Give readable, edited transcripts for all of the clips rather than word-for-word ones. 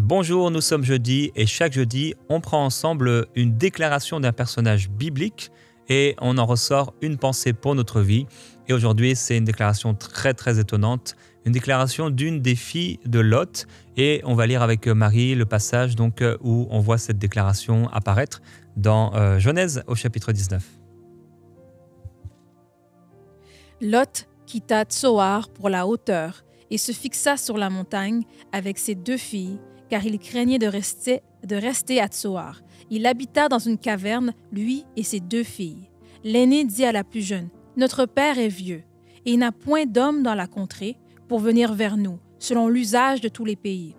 Bonjour, nous sommes jeudi et chaque jeudi, on prend ensemble une déclaration d'un personnage biblique et on en ressort une pensée pour notre vie. Et aujourd'hui, c'est une déclaration très étonnante, une déclaration d'une des filles de Lot. Et on va lire avec Marie le passage où on voit cette déclaration apparaître dans Genèse au chapitre 19. Lot quitta Tsoar pour la hauteur et se fixa sur la montagne avec ses 2 filles, car il craignait de rester à Tsoar. Il habita dans une caverne, lui et ses 2 filles. L'aînée dit à la plus jeune, « Notre père est vieux, et il n'a point d'homme dans la contrée pour venir vers nous, selon l'usage de tous les pays.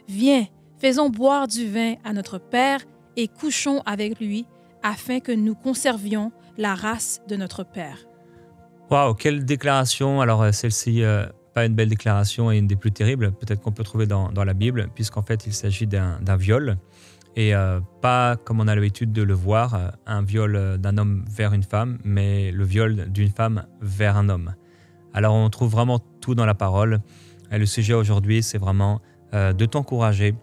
Viens, faisons boire du vin à notre père et couchons avec lui, afin que nous conservions la race de notre père. » Waouh, quelle déclaration! Alors celle-ci, pas une belle déclaration et une des plus terribles, peut-être qu'on peut trouver dans la Bible, puisqu'en fait il s'agit d'un viol, et pas comme on a l'habitude de le voir, un viol d'un homme vers une femme, mais le viol d'une femme vers un homme. Alors on trouve vraiment tout dans la parole, et le sujet aujourd'hui c'est vraiment de t'encourager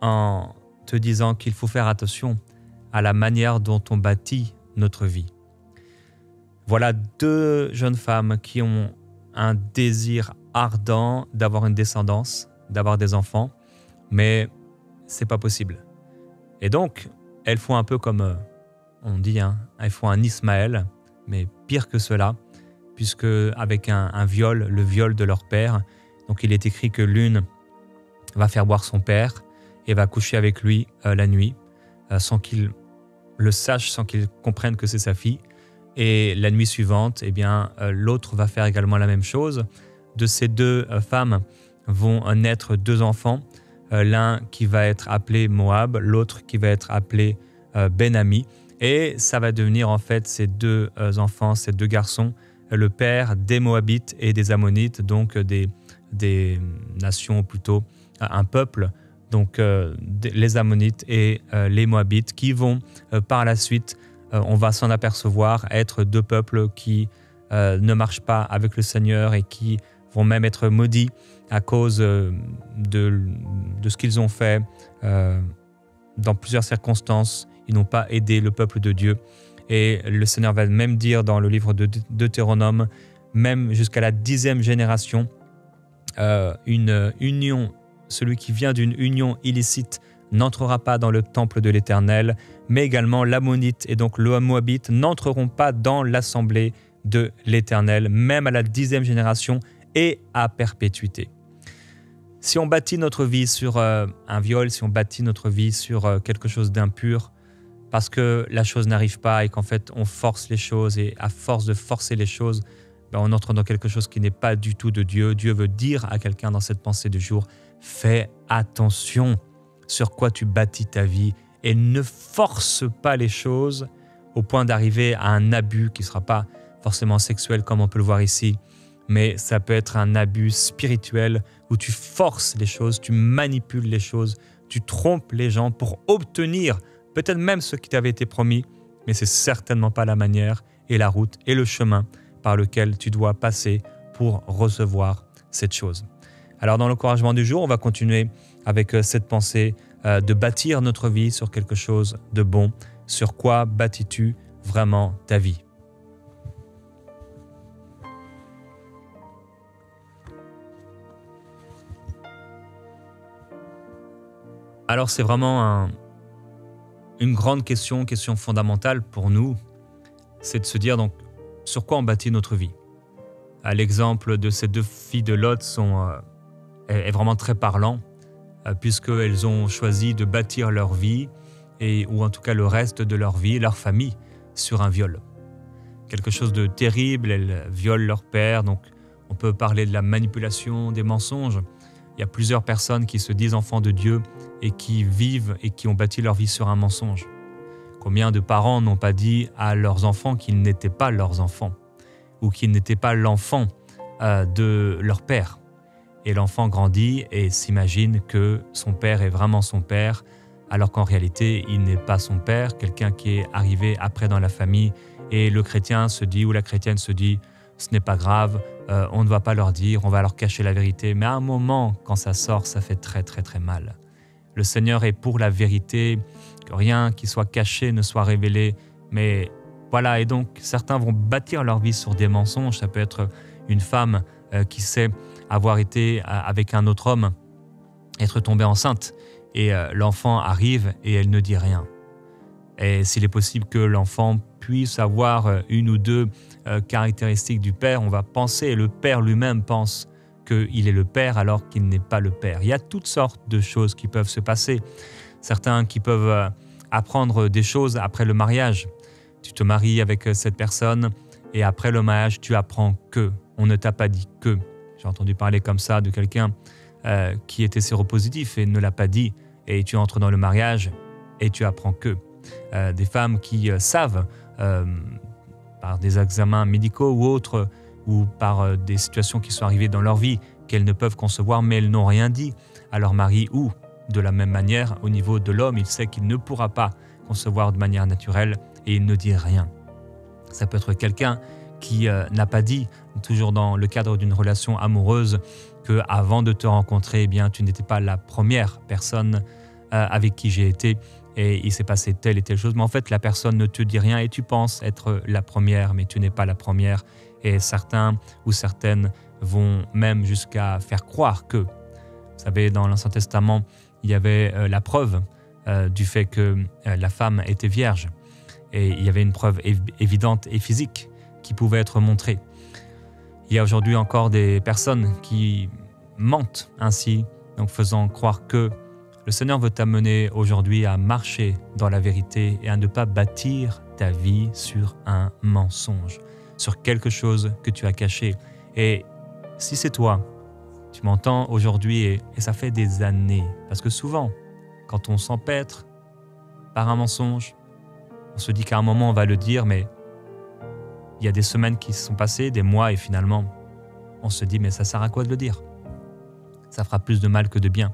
en te disant qu'il faut faire attention à la manière dont on bâtit notre vie. Voilà 2 jeunes femmes qui ont un désir ardent d'avoir une descendance, d'avoir des enfants, mais c'est pas possible. Et donc, elles font un peu comme on dit, elles font un Ismaël, mais pire que cela, puisque avec un viol, le viol de leur père, donc il est écrit que l'une va faire boire son père et va coucher avec lui la nuit, sans qu'il le sache, sans qu'il comprenne que c'est sa fille. Et la nuit suivante, l'autre va faire également la même chose. De ces 2 femmes vont naître 2 enfants, l'un qui va être appelé Moab, l'autre qui va être appelé Ben-Ami. Et ça va devenir en fait ces 2 enfants, ces 2 garçons, le père des Moabites et des Ammonites, donc des nations plutôt, un peuple, donc les Ammonites et les Moabites qui vont par la suite, on va s'en apercevoir, être 2 peuples qui ne marchent pas avec le Seigneur et qui vont même être maudits à cause de ce qu'ils ont fait. Dans plusieurs circonstances, ils n'ont pas aidé le peuple de Dieu. Et le Seigneur va même dire dans le livre de Deutéronome, même jusqu'à la 10e génération, une union, celui qui vient d'une union illicite n'entrera pas dans le temple de l'Éternel, mais également l'Ammonite et donc le Moabite n'entreront pas dans l'assemblée de l'Éternel, même à la 10e génération et à perpétuité. Si on bâtit notre vie sur un viol, si on bâtit notre vie sur quelque chose d'impur, parce que la chose n'arrive pas et qu'en fait on force les choses, et à force de forcer les choses, on entre dans quelque chose qui n'est pas du tout de Dieu. Dieu veut dire à quelqu'un dans cette pensée du jour, fais attention sur quoi tu bâtis ta vie et ne force pas les choses au point d'arriver à un abus qui ne sera pas forcément sexuel comme on peut le voir ici, mais ça peut être un abus spirituel où tu forces les choses, tu manipules les choses, tu trompes les gens pour obtenir peut-être même ce qui t'avait été promis, mais ce n'est certainement pas la manière et la route et le chemin par lequel tu dois passer pour recevoir cette chose. Alors dans l'encouragement du jour, on va continuer avec cette pensée de bâtir notre vie sur quelque chose de bon. Sur quoi bâtis-tu vraiment ta vie? Alors c'est vraiment une grande question fondamentale pour nous, c'est de se dire donc sur quoi on bâtit notre vie. L'exemple de ces 2 filles de Lot est vraiment très parlant, puisqu'elles ont choisi de bâtir leur vie, ou en tout cas le reste de leur vie, leur famille, sur un viol. Quelque chose de terrible, elles violent leur père, donc on peut parler de la manipulation, des mensonges. Il y a plusieurs personnes qui se disent enfants de Dieu et qui vivent et qui ont bâti leur vie sur un mensonge. Combien de parents n'ont pas dit à leurs enfants qu'ils n'étaient pas leurs enfants ou qu'ils n'étaient pas l'enfant de leur père? Et l'enfant grandit et s'imagine que son père est vraiment son père, alors qu'en réalité, il n'est pas son père, quelqu'un qui est arrivé après dans la famille. Et le chrétien se dit, ou la chrétienne se dit, ce n'est pas grave, on ne va pas leur dire, on va leur cacher la vérité. Mais à un moment, quand ça sort, ça fait très mal. Le Seigneur est pour la vérité, que rien qui soit caché ne soit révélé. Mais voilà, et donc certains vont bâtir leur vie sur des mensonges. Ça peut être une femme qui sait avoir été avec un autre homme, être tombée enceinte, et l'enfant arrive et elle ne dit rien. Et s'il est possible que l'enfant puisse avoir une ou deux caractéristiques du père, on va penser, et le père lui-même pense qu'il est le père alors qu'il n'est pas le père. Il y a toutes sortes de choses qui peuvent se passer. Certains qui peuvent apprendre des choses après le mariage. Tu te maries avec cette personne et après le mariage, tu apprends que. On ne t'a pas dit que. J'ai entendu parler comme ça de quelqu'un qui était séropositif et ne l'a pas dit. Et tu entres dans le mariage et tu apprends que. Des femmes qui savent par des examens médicaux ou autres, ou par des situations qui sont arrivées dans leur vie, qu'elles ne peuvent concevoir, mais elles n'ont rien dit à leur mari, ou de la même manière, au niveau de l'homme, il sait qu'il ne pourra pas concevoir de manière naturelle et il ne dit rien. Ça peut être quelqu'un qui n'a pas dit, toujours dans le cadre d'une relation amoureuse, qu'avant de te rencontrer, eh bien, tu n'étais pas la première personne avec qui j'ai été et il s'est passé telle et telle chose. Mais en fait, la personne ne te dit rien et tu penses être la première, mais tu n'es pas la première. Et certains ou certaines vont même jusqu'à faire croire que. Vous savez, dans l'Ancien Testament, il y avait la preuve du fait que la femme était vierge. Et il y avait une preuve évidente et physique qui pouvait être montrée. Il y a aujourd'hui encore des personnes qui mentent ainsi, donc faisant croire que le Seigneur veut t'amener aujourd'hui à marcher dans la vérité et à ne pas bâtir ta vie sur un mensonge, sur quelque chose que tu as caché. Et si c'est toi, tu m'entends aujourd'hui et ça fait des années, parce que souvent, quand on s'empêtre par un mensonge, on se dit qu'à un moment on va le dire, mais il y a des semaines qui se sont passées, des mois, et finalement, on se dit, mais ça sert à quoi de le dire? Ça fera plus de mal que de bien.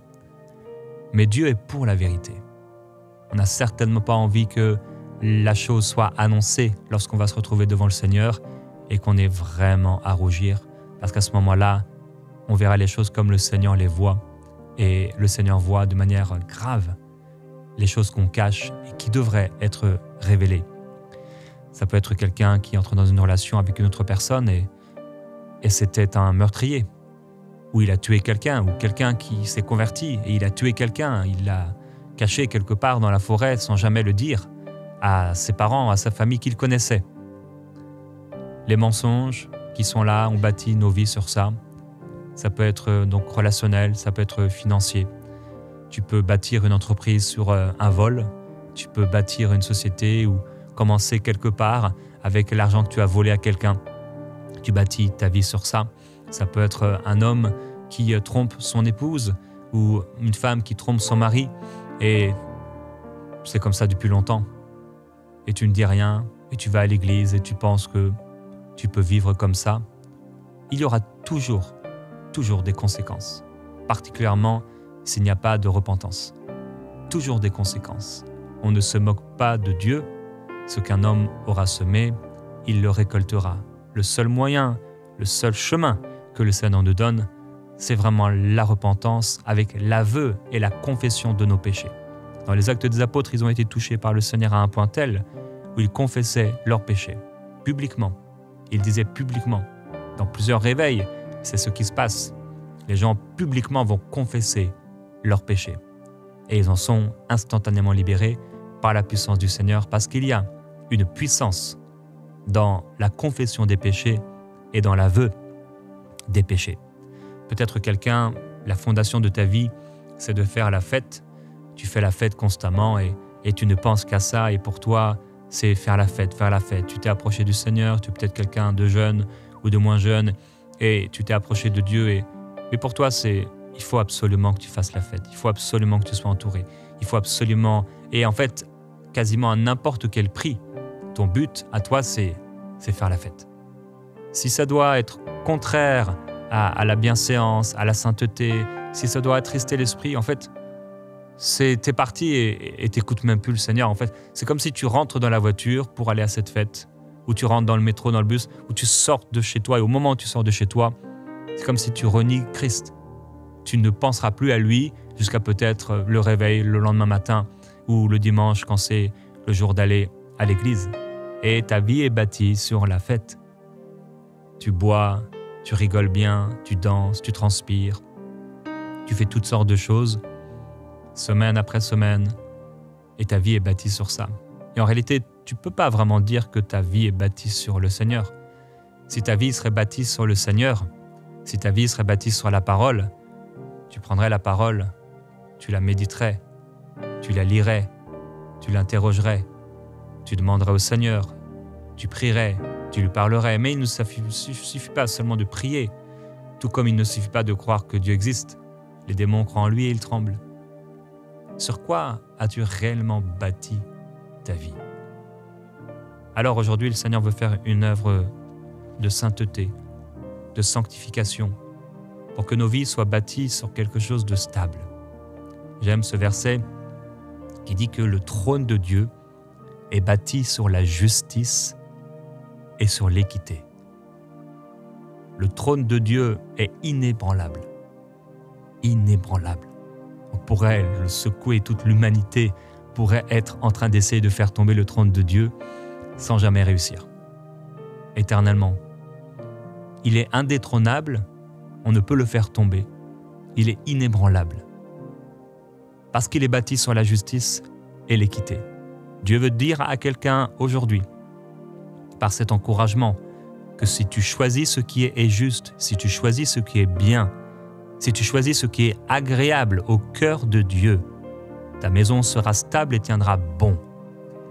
Mais Dieu est pour la vérité. On n'a certainement pas envie que la chose soit annoncée lorsqu'on va se retrouver devant le Seigneur et qu'on ait vraiment à rougir, parce qu'à ce moment-là, on verra les choses comme le Seigneur les voit, et le Seigneur voit de manière grave les choses qu'on cache et qui devraient être révélées. Ça peut être quelqu'un qui entre dans une relation avec une autre personne et c'était un meurtrier, ou il a tué quelqu'un, ou quelqu'un qui s'est converti et il a tué quelqu'un, il l'a caché quelque part dans la forêt sans jamais le dire à ses parents, à sa famille qu'il connaissait. Les mensonges qui sont là, on bâtit nos vies sur ça. Ça peut être donc relationnel, ça peut être financier. Tu peux bâtir une entreprise sur un vol, tu peux bâtir une société ou commencer quelque part avec l'argent que tu as volé à quelqu'un. Tu bâtis ta vie sur ça. Ça peut être un homme qui trompe son épouse ou une femme qui trompe son mari et c'est comme ça depuis longtemps. Et tu ne dis rien et tu vas à l'église et tu penses que tu peux vivre comme ça. Il y aura toujours des conséquences, particulièrement s'il n'y a pas de repentance. Toujours des conséquences. On ne se moque pas de Dieu. Ce qu'un homme aura semé, il le récoltera. Le seul moyen, le seul chemin que le Seigneur nous donne, c'est vraiment la repentance avec l'aveu et la confession de nos péchés. Dans les Actes des Apôtres, ils ont été touchés par le Seigneur à un point tel où ils confessaient leurs péchés, publiquement. Ils disaient publiquement. Dans plusieurs réveils, c'est ce qui se passe. Les gens publiquement vont confesser leurs péchés. Et ils en sont instantanément libérés par la puissance du Seigneur, parce qu'il y a une puissance dans la confession des péchés et dans l'aveu des péchés. Peut-être quelqu'un, la fondation de ta vie, c'est de faire la fête. Tu fais la fête constamment et tu ne penses qu'à ça. Et pour toi, c'est faire la fête, faire la fête. Tu t'es approché du Seigneur, tu es peut-être quelqu'un de jeune ou de moins jeune, et tu t'es approché de Dieu. Mais pour toi, il faut absolument que tu fasses la fête. Il faut absolument que tu sois entouré. Il faut absolument... Et en fait, quasiment à n'importe quel prix, ton but à toi, c'est faire la fête. Si ça doit être contraire à la bienséance, à la sainteté, si ça doit attrister l'esprit, en fait, t'es parti et t'écoutes même plus le Seigneur. En fait, c'est comme si tu rentres dans la voiture pour aller à cette fête, ou tu rentres dans le métro, dans le bus, ou tu sors de chez toi, et au moment où tu sors de chez toi, c'est comme si tu renies Christ. Tu ne penseras plus à lui, jusqu'à peut-être le réveil le lendemain matin ou le dimanche quand c'est le jour d'aller à l'église. Et ta vie est bâtie sur la fête. Tu bois, tu rigoles bien, tu danses, tu transpires, tu fais toutes sortes de choses, semaine après semaine, et ta vie est bâtie sur ça. Et en réalité, tu ne peux pas vraiment dire que ta vie est bâtie sur le Seigneur. Si ta vie serait bâtie sur le Seigneur, si ta vie serait bâtie sur la parole, tu prendrais la parole, tu la méditerais, tu la lirais, tu l'interrogerais, tu demanderais au Seigneur, tu prierais, tu lui parlerais. Mais il ne suffit pas seulement de prier, tout comme il ne suffit pas de croire que Dieu existe. Les démons croient en lui et ils tremblent. Sur quoi as-tu réellement bâti ta vie? Alors aujourd'hui, le Seigneur veut faire une œuvre de sainteté, de sanctification, pour que nos vies soient bâties sur quelque chose de stable. J'aime ce verset qui dit que le trône de Dieu est bâti sur la justice et sur l'équité. Le trône de Dieu est inébranlable. Inébranlable. On pourrait le secouer, toute l'humanité pourrait être en train d'essayer de faire tomber le trône de Dieu sans jamais réussir. Éternellement. Il est indétrônable, on ne peut le faire tomber. Il est inébranlable. Parce qu'il est bâti sur la justice et l'équité. Dieu veut dire à quelqu'un aujourd'hui, par cet encouragement, que si tu choisis ce qui est juste, si tu choisis ce qui est bien, si tu choisis ce qui est agréable au cœur de Dieu, ta maison sera stable et tiendra bon,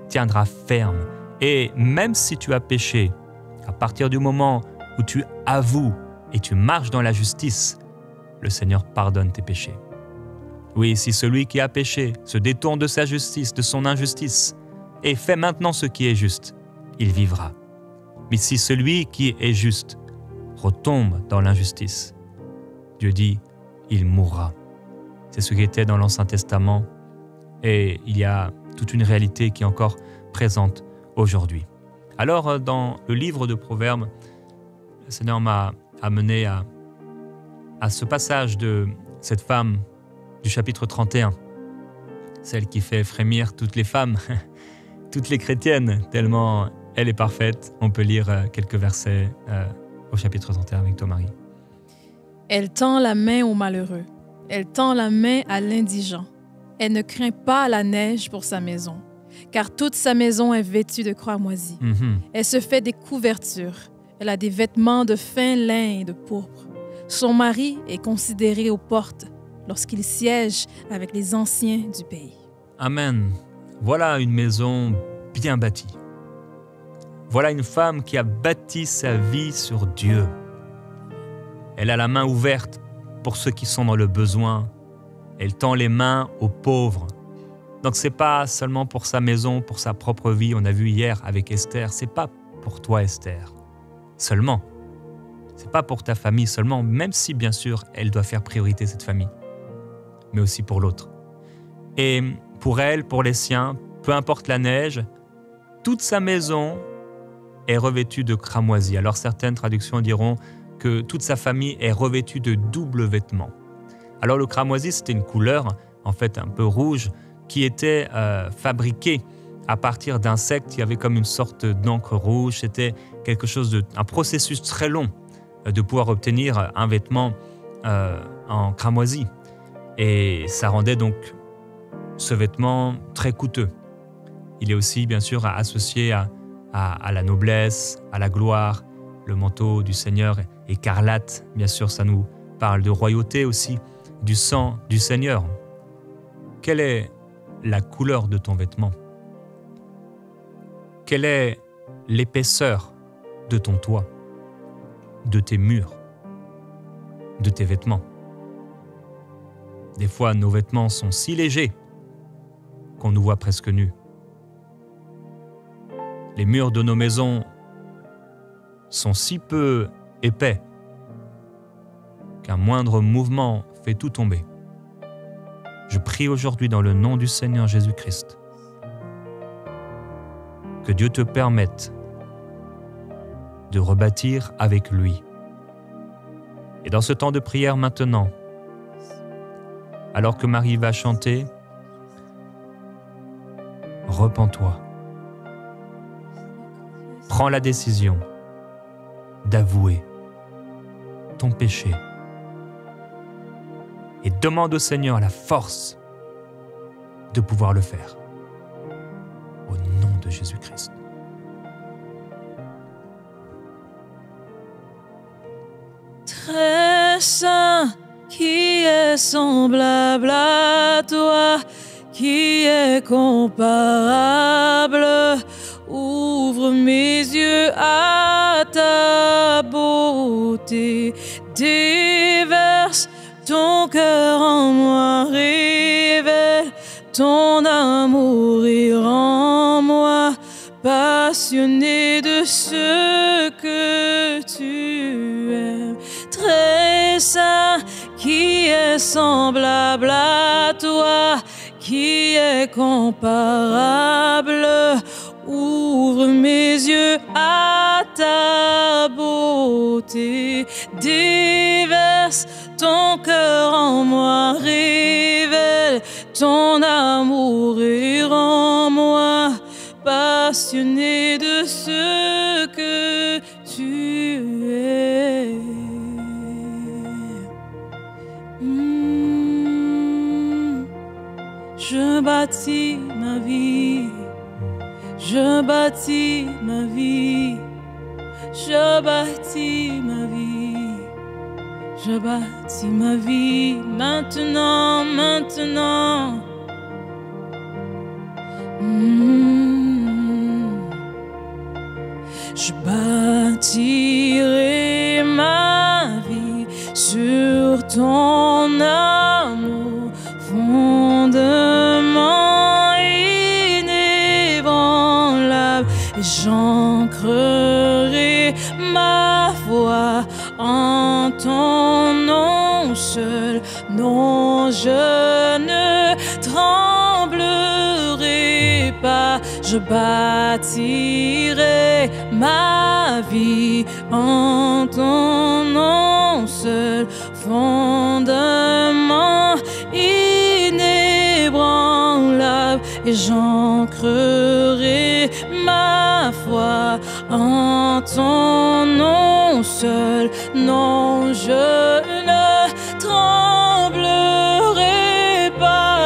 tiendra ferme. Et même si tu as péché, à partir du moment où tu avoues et tu marches dans la justice, le Seigneur pardonne tes péchés. Oui, si celui qui a péché se détourne de sa justice, de son injustice, et fait maintenant ce qui est juste, il vivra. Mais si celui qui est juste retombe dans l'injustice, Dieu dit, il mourra. C'est ce qui était dans l'Ancien Testament, et il y a toute une réalité qui est encore présente aujourd'hui. Alors, dans le livre de Proverbes, le Seigneur m'a amené à ce passage de cette femme du chapitre 31, celle qui fait frémir toutes les femmes, toutes les chrétiennes, tellement elle est parfaite. On peut lire quelques versets au chapitre 31 avec toi, Marie. Elle tend la main aux malheureux. Elle tend la main à l'indigent. Elle ne craint pas la neige pour sa maison, car toute sa maison est vêtue de cramoisis. Elle se fait des couvertures. Elle a des vêtements de fin lin et de pourpre. Son mari est considéré aux portes lorsqu'il siège avec les anciens du pays. Amen. Voilà une maison bien bâtie. Voilà une femme qui a bâti sa vie sur Dieu. Elle a la main ouverte pour ceux qui sont dans le besoin. Elle tend les mains aux pauvres. Donc c'est pas seulement pour sa maison, pour sa propre vie. On a vu hier avec Esther, c'est pas pour toi Esther seulement. C'est pas pour ta famille seulement, même si bien sûr elle doit faire priorité cette famille, mais aussi pour l'autre. Et pour elle, pour les siens, peu importe la neige, toute sa maison est revêtue de cramoisis. Alors certaines traductions diront que toute sa famille est revêtue de doubles vêtements. Alors le cramoisi, c'était une couleur, en fait un peu rouge, qui était fabriquée à partir d'insectes. Il y avait comme une sorte d'encre rouge. C'était quelque chose un processus très long de pouvoir obtenir un vêtement en cramoisi. Et ça rendait donc ce vêtement très coûteux. Il est aussi bien sûr associé à la noblesse, à la gloire. Le manteau du Seigneur écarlate, bien sûr, ça nous parle de royauté aussi, du sang du Seigneur. Quelle est la couleur de ton vêtement? Quelle est l'épaisseur de ton toit, de tes murs, de tes vêtements? Des fois, nos vêtements sont si légers qu'on nous voit presque nus. Les murs de nos maisons sont si peu épais qu'un moindre mouvement fait tout tomber. Je prie aujourd'hui dans le nom du Seigneur Jésus-Christ que Dieu te permette de rebâtir avec lui. Et dans ce temps de prière maintenant, alors que Marie va chanter, repens-toi. Prends la décision d'avouer ton péché et demande au Seigneur la force de pouvoir le faire. Au nom de Jésus-Christ. Très saint, qui est semblable à toi, qui est comparable, ouvre mes yeux à ta beauté, déverse ton cœur en moi, révèle ton amour et rends-moi passionné de ce que tu aimes. Très saint, qui est semblable à toi, qui est comparable, ouvre mes yeux à ta beauté, déverse ton cœur en moi, révèle ton amour et rends-moi passionné de ce que tu es. Je bâtis ma vie, je bâtis ma vie, je bâtis ma vie, je bâtis ma vie maintenant, maintenant. Je bâtirai ma vie sur ton amour, fondement inébranlable, et j'ancrerai ma foi en ton nom seul. Non, je ne tremblerai pas, je bâtirai ma vie en ton nom seul, fondement inébranlable, et j'ancrerai ma foi en ton nom seul. Non, je ne tremblerai pas,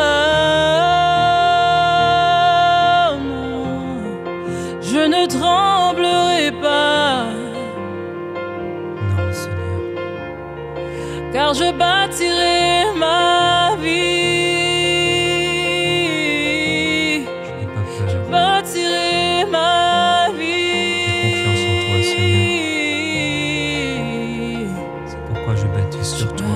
non, je ne tremblerai pas. Non, Seigneur. Car je bâtirai ma vie. Je n'ai pas peur. Je bâtirai ma vie. J'ai confiance en toi, Seigneur. C'est pourquoi je bâtis sur toi.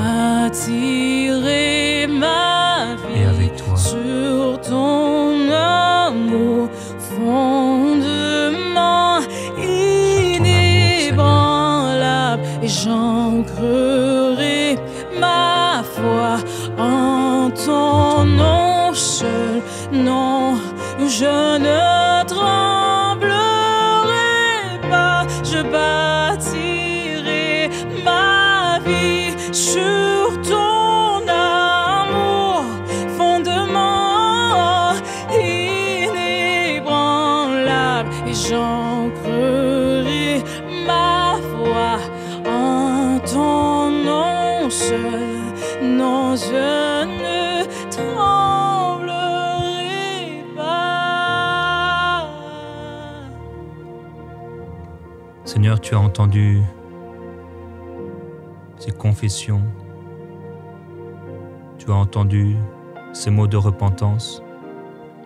Bâtirai ma vie. Et avec toi. Sur ton amour, fondement inébranlable, et j'ancrerai ma foi en ton nom seul. Non, je ne tremblerai pas, je bâtirai ma vie sur ton amour, fondement inébranlable, et j'ancrerai ma foi en ton nom seul. Non, je ne tremblerai pas. Seigneur, tu as entendu ces confessions. Tu as entendu ces mots de repentance.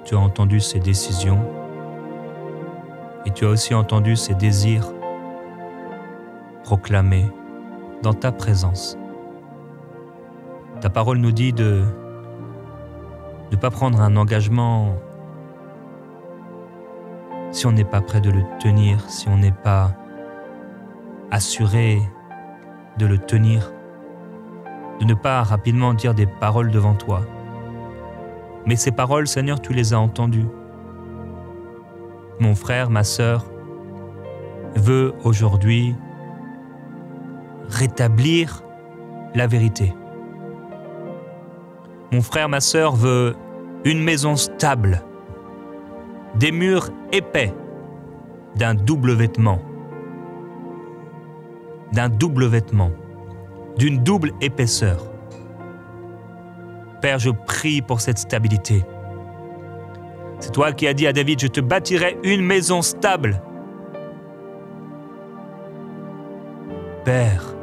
Tu as entendu ces décisions. Et tu as aussi entendu ces désirs proclamés dans ta présence. Ta parole nous dit de ne pas prendre un engagement si on n'est pas prêt de le tenir, si on n'est pas assuré de le tenir, de ne pas rapidement dire des paroles devant toi. Mais ces paroles, Seigneur, tu les as entendues. Mon frère, ma sœur, veut aujourd'hui rétablir la vérité. Mon frère, ma sœur veut une maison stable, des murs épais, d'un double vêtement, d'une double épaisseur. Père, je prie pour cette stabilité. C'est toi qui as dit à David, je te bâtirai une maison stable. Père,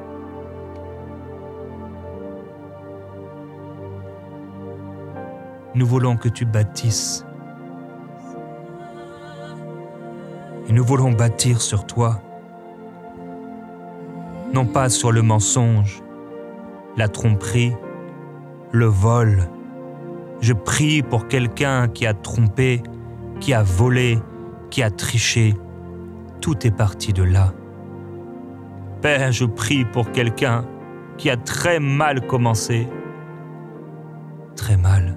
nous voulons que tu bâtisses. Et nous voulons bâtir sur toi. Non pas sur le mensonge, la tromperie, le vol. Je prie pour quelqu'un qui a trompé, qui a volé, qui a triché. Tout est parti de là. Père, je prie pour quelqu'un qui a très mal commencé. Très mal.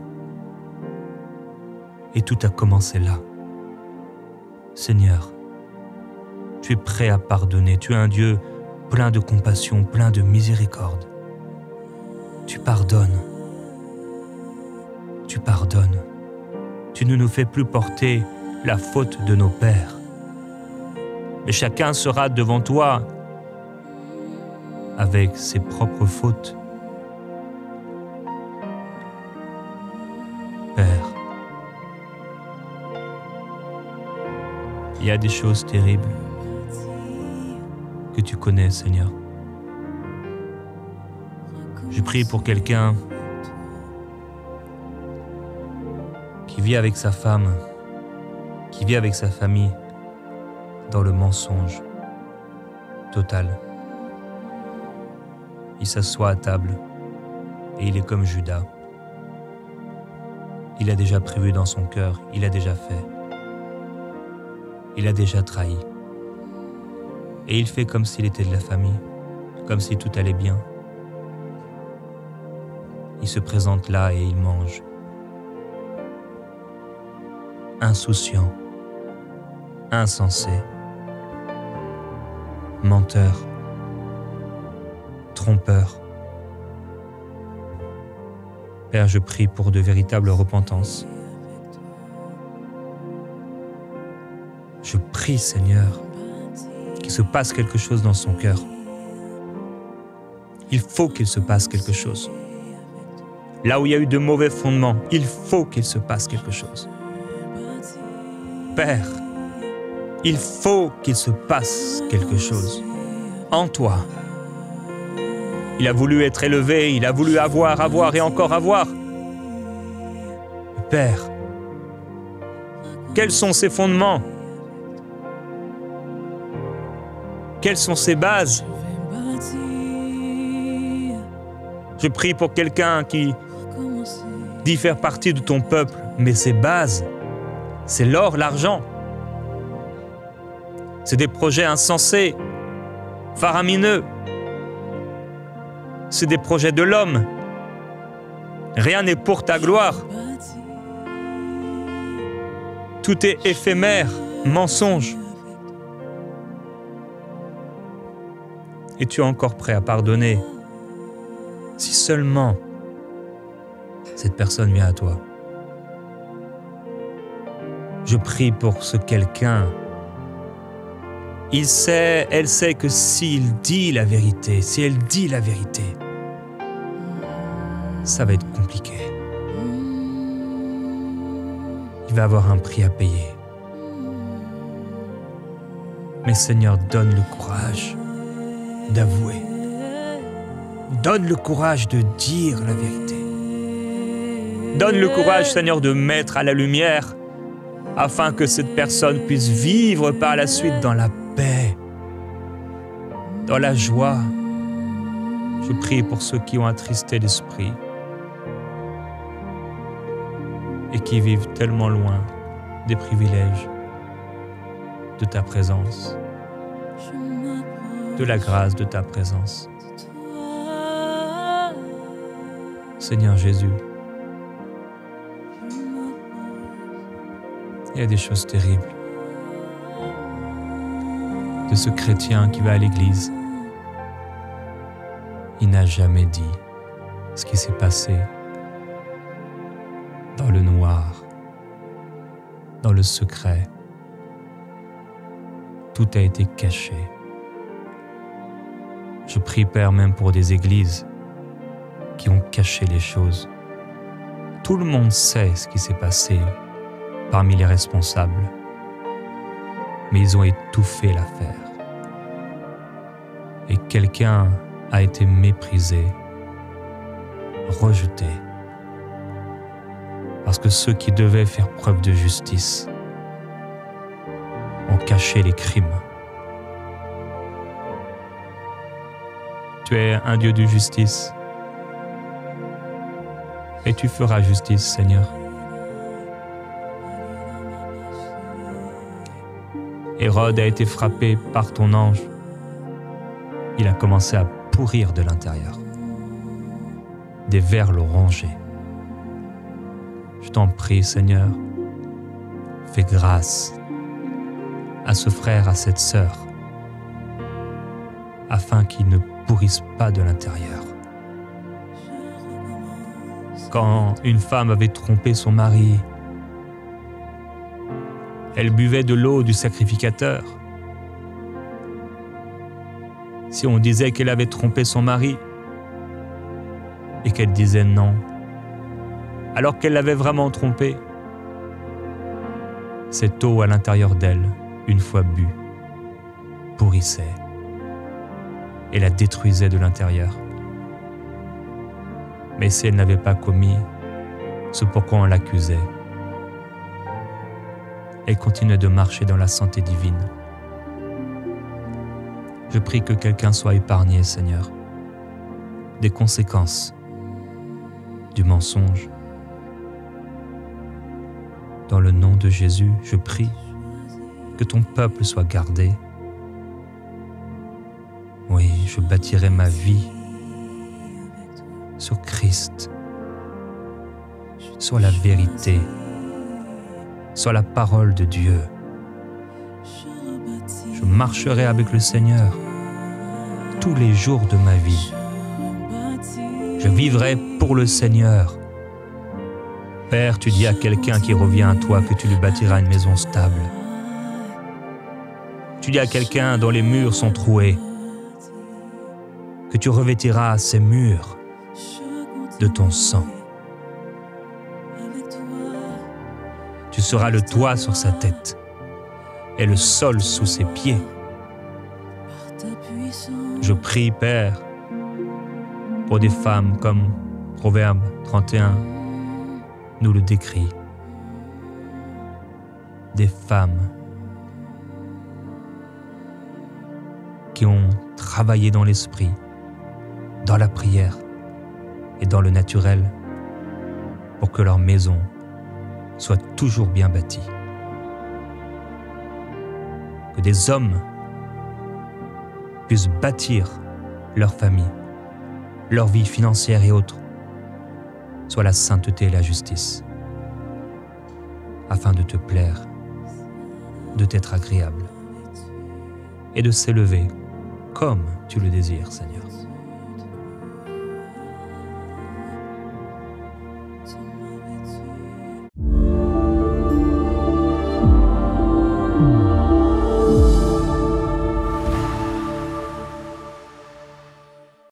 Et tout a commencé là. Seigneur, tu es prêt à pardonner. Tu es un Dieu plein de compassion, plein de miséricorde. Tu pardonnes. Tu pardonnes. Tu ne nous fais plus porter la faute de nos pères. Mais chacun sera devant toi avec ses propres fautes. Père, il y a des choses terribles que tu connais, Seigneur. Je prie pour quelqu'un qui vit avec sa femme, qui vit avec sa famille dans le mensonge total. Il s'assoit à table et il est comme Judas. Il a déjà prévu dans son cœur, il a déjà fait. Il a déjà trahi. Et il fait comme s'il était de la famille, comme si tout allait bien. Il se présente là et il mange. Insouciant, insensé, menteur, trompeur. Père, je prie pour de véritables repentances. Je prie, Seigneur, qu'il se passe quelque chose dans son cœur. Il faut qu'il se passe quelque chose. Là où il y a eu de mauvais fondements, il faut qu'il se passe quelque chose. Père, il faut qu'il se passe quelque chose en toi. Il a voulu être élevé, il a voulu avoir et encore avoir. Père, quels sont ses fondements? Quelles sont ses bases? Je prie pour quelqu'un qui dit faire partie de ton peuple, mais ses bases, c'est l'or, l'argent. C'est des projets insensés, faramineux. C'est des projets de l'homme. Rien n'est pour ta gloire. Tout est éphémère, mensonge. Et tu es encore prêt à pardonner si seulement cette personne vient à toi. Je prie pour ce quelqu'un. Elle sait que s'il dit la vérité, si elle dit la vérité, ça va être compliqué. Il va avoir un prix à payer. Mais Seigneur, donne le courage d'avouer. Donne le courage de dire la vérité. Donne le courage, Seigneur, de mettre à la lumière afin que cette personne puisse vivre par la suite dans la paix, dans la joie. Je prie pour ceux qui ont attristé l'esprit et qui vivent tellement loin des privilèges de ta présence, de la grâce de ta présence. Seigneur Jésus, il y a des choses terribles de ce chrétien qui va à l'église. Il n'a jamais dit ce qui s'est passé dans le noir, dans le secret. Tout a été caché. Je prie, Père, même pour des églises qui ont caché les choses. Tout le monde sait ce qui s'est passé parmi les responsables, mais ils ont étouffé l'affaire. Et quelqu'un a été méprisé, rejeté, parce que ceux qui devaient faire preuve de justice ont caché les crimes. Tu es un Dieu de justice et tu feras justice, Seigneur. Hérode a été frappé par ton ange. Il a commencé à pourrir de l'intérieur. Des vers l'ont rongé. Je t'en prie, Seigneur, fais grâce à ce frère, à cette sœur, afin qu'ils ne pourrissent pas de l'intérieur. Quand une femme avait trompé son mari, elle buvait de l'eau du sacrificateur. Si on disait qu'elle avait trompé son mari et qu'elle disait non, alors qu'elle l'avait vraiment trompé, cette eau à l'intérieur d'elle, une fois bue, pourrissait et la détruisait de l'intérieur. Mais si elle n'avait pas commis ce pourquoi on l'accusait, elle continuait de marcher dans la santé divine. Je prie que quelqu'un soit épargné, Seigneur, des conséquences du mensonge. Dans le nom de Jésus, je prie que ton peuple soit gardé. Oui, je bâtirai ma vie sur Christ, sur la vérité, sur la parole de Dieu. Je marcherai avec le Seigneur tous les jours de ma vie. Je vivrai pour le Seigneur. Père, tu dis à quelqu'un qui revient à toi que tu lui bâtiras une maison stable. Tu dis à quelqu'un dont les murs sont troués que tu revêtiras ces murs de ton sang. Tu seras le toit sur sa tête et le sol sous ses pieds. Je prie, Père, pour des femmes comme Proverbe 31 nous le décrit. Des femmes qui ont travaillé dans l'esprit, dans la prière et dans le naturel pour que leur maison soit toujours bien bâtie. Que des hommes puissent bâtir leur famille, leur vie financière et autres, soit la sainteté et la justice, afin de te plaire, de t'être agréable et de s'élever comme tu le désires, Seigneur.